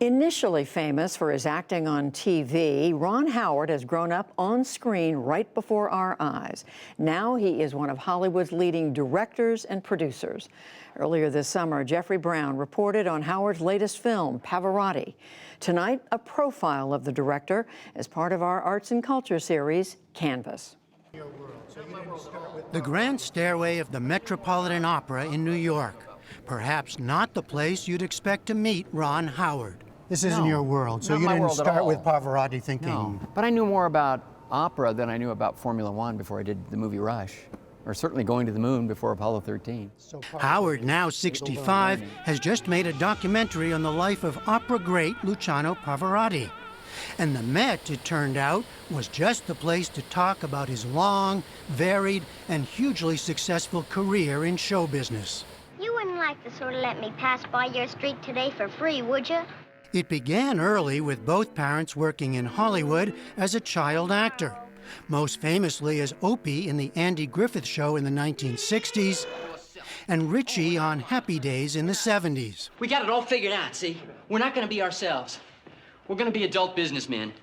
Initially famous for his acting on TV, Ron Howard has grown up on screen right before our eyes. Now he is one of Hollywood's leading directors and producers. Earlier this summer, Jeffrey Brown reported on Howard's latest film, Pavarotti. Tonight, a profile of the director as part of our arts and culture series, Canvas. The grand stairway of the Metropolitan Opera in New York. Perhaps not the place you'd expect to meet Ron Howard. This isn't your world, so you didn't start with Pavarotti thinking... No, but I knew more about opera than I knew about Formula One before I did the movie Rush, or certainly going to the moon before Apollo 13. Howard, now 65, has just made a documentary on the life of opera great Luciano Pavarotti. And the Met, it turned out, was just the place to talk about his long, varied, and hugely successful career in show business. You wouldn't like to sort of let me pass by your street today for free, would you? It began early with both parents working in Hollywood as a child actor, most famously as Opie in the Andy Griffith Show in the 1960s, and Richie on Happy Days in the 70s. We got it all figured out, see? We're not gonna be ourselves. We're gonna be adult businessmen.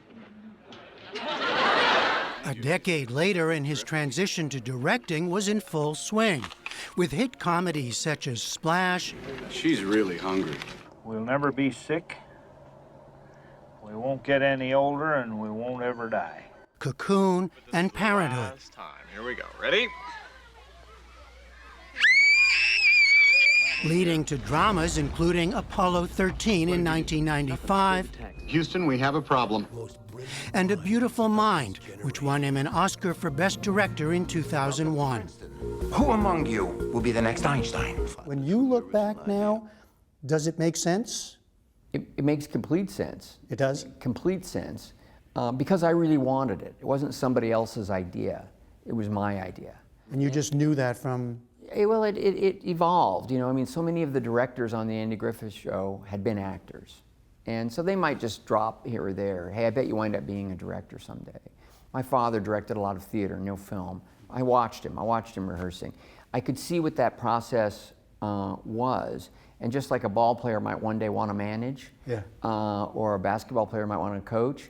A decade later, and his transition to directing was in full swing, with hit comedies such as Splash. She's really hungry. We'll never be sick. We won't get any older, and we won't ever die. Cocoon, and Parenthood. Here we go. Ready? Leading to dramas including Apollo 13 in 1995. Houston, we have a problem. And A Beautiful Mind, which won him an Oscar for Best Director in 2001. Who among you will be the next Einstein? When you look back now, does it make sense? It makes complete sense. It does? Complete sense, because I really wanted it. It wasn't somebody else's idea. It was my idea. And you just knew that from... Well, it evolved, you know. I mean, so many of the directors on the Andy Griffith Show had been actors. And so they might just drop here or there. Hey, I bet you wind up being a director someday. My father directed a lot of theater, no film. I watched him rehearsing. I could see what that process was. And just like a ball player might one day want to manage, or a basketball player might want to coach,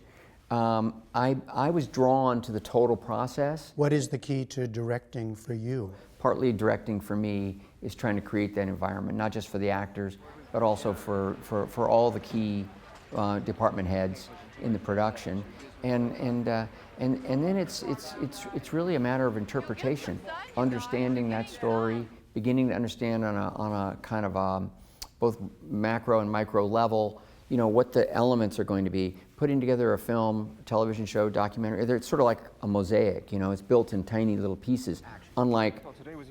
I was drawn to the total process. What is the key to directing for you? Partly directing for me is trying to create that environment, not just for the actors, but also for all the key department heads in the production. And then it's really a matter of interpretation, understanding that story, beginning to understand on a kind of both macro and micro level, you know, what the elements are going to be. Putting together a film, television show, documentary, it's sort of like a mosaic, you know, it's built in tiny little pieces, unlike,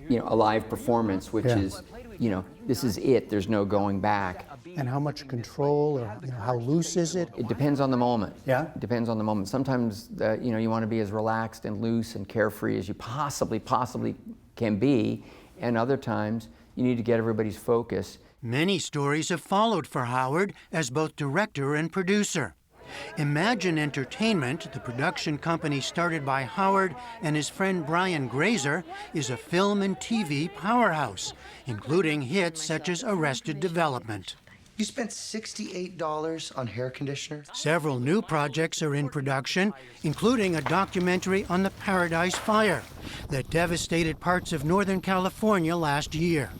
you know, a live performance, which is, you know, this is it, there's no going back. And how much control, or you know, how loose is it? It depends on the moment. Yeah? It depends on the moment. Sometimes, you know, you want to be as relaxed and loose and carefree as you possibly can be, and other times you need to get everybody's focus. Many stories have followed for Howard as both director and producer. Imagine Entertainment, the production company started by Howard and his friend Brian Grazer, is a film and TV powerhouse, including hits such as Arrested Development. You spent $68 on hair conditioner? Several new projects are in production, including a documentary on the Paradise Fire that devastated parts of Northern California last year.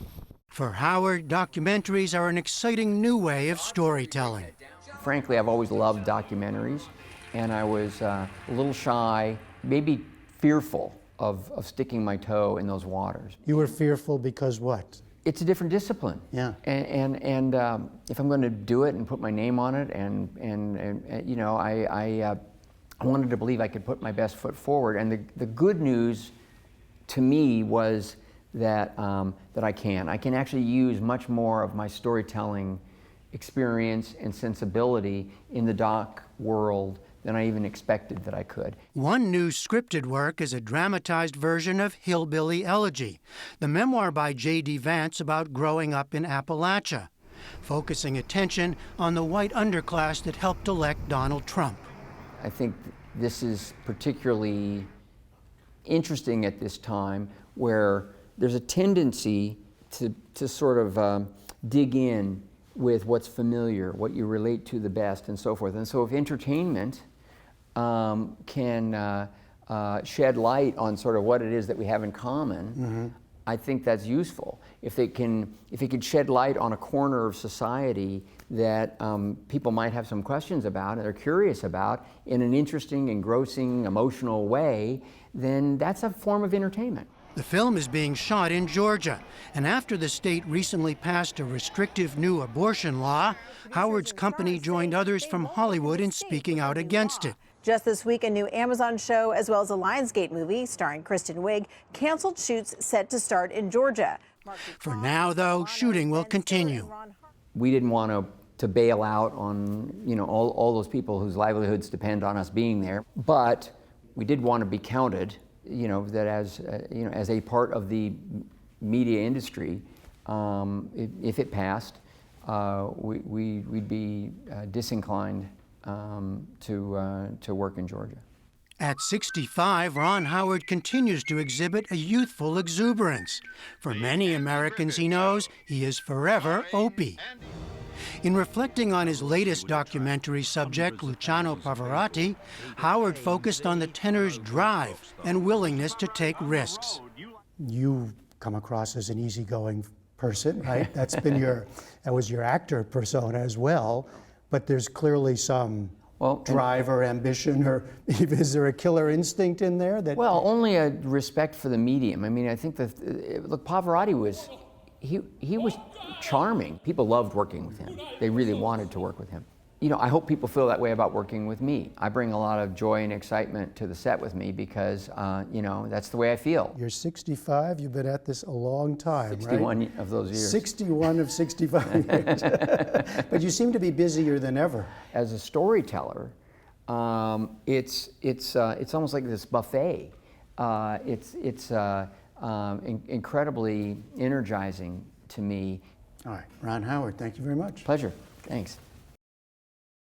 For Howard, documentaries are an exciting new way of storytelling. Frankly, I've always loved documentaries, and I was a little shy, maybe fearful of sticking my toe in those waters. You were fearful because what? It's a different discipline. Yeah. And if I'm going to do it and put my name on it, and you know, I wanted to believe I could put my best foot forward. And the good news to me was that that I can actually use much more of my storytelling experience and sensibility in the doc world than I even expected that I could. One new scripted work is a dramatized version of Hillbilly Elegy, the memoir by J.D. Vance about growing up in Appalachia, focusing attention on the white underclass that helped elect Donald Trump. I think this is particularly interesting at this time, where there's a tendency to sort of dig in with what's familiar, what you relate to the best, and so forth. And so if entertainment can shed light on sort of what it is that we have in common, I think that's useful. If it can shed light on a corner of society that people might have some questions about and are curious about in an interesting, engrossing, emotional way, then that's a form of entertainment. The film is being shot in Georgia, and after the state recently passed a restrictive new abortion law, Howard's company joined others from Hollywood in speaking out against it. Just this week, a new Amazon show, as well as a Lionsgate movie starring Kristen Wiig, canceled shoots set to start in Georgia. For now, though, shooting will continue. We didn't want to bail out on, you know, all those people whose livelihoods depend on us being there, but we did want to be counted, you know, that as you know, as a part of the media industry. If it passed, we'd be disinclined to work in Georgia. At 65, Ron Howard continues to exhibit a youthful exuberance. For many Americans he knows, he is forever Opie. In reflecting on his latest documentary subject, Luciano Pavarotti, Howard focused on the tenor's drive and willingness to take risks. You come across as an easygoing person, right? That was your actor persona as well, but there's clearly some drive or ambition, or is there a killer instinct in there? Well, only a respect for the medium. I mean, I think that, look, Pavarotti was, he was charming. People loved working with him. They really wanted to work with him. You know, I hope people feel that way about working with me. I bring a lot of joy and excitement to the set with me because, you know, that's the way I feel. You're 65, you've been at this a long time, 61 right? of those years. 61 of 65 years. But you seem to be busier than ever. As a storyteller, it's almost like this buffet. It's incredibly energizing to me. All right, Ron Howard, thank you very much. Pleasure, thanks.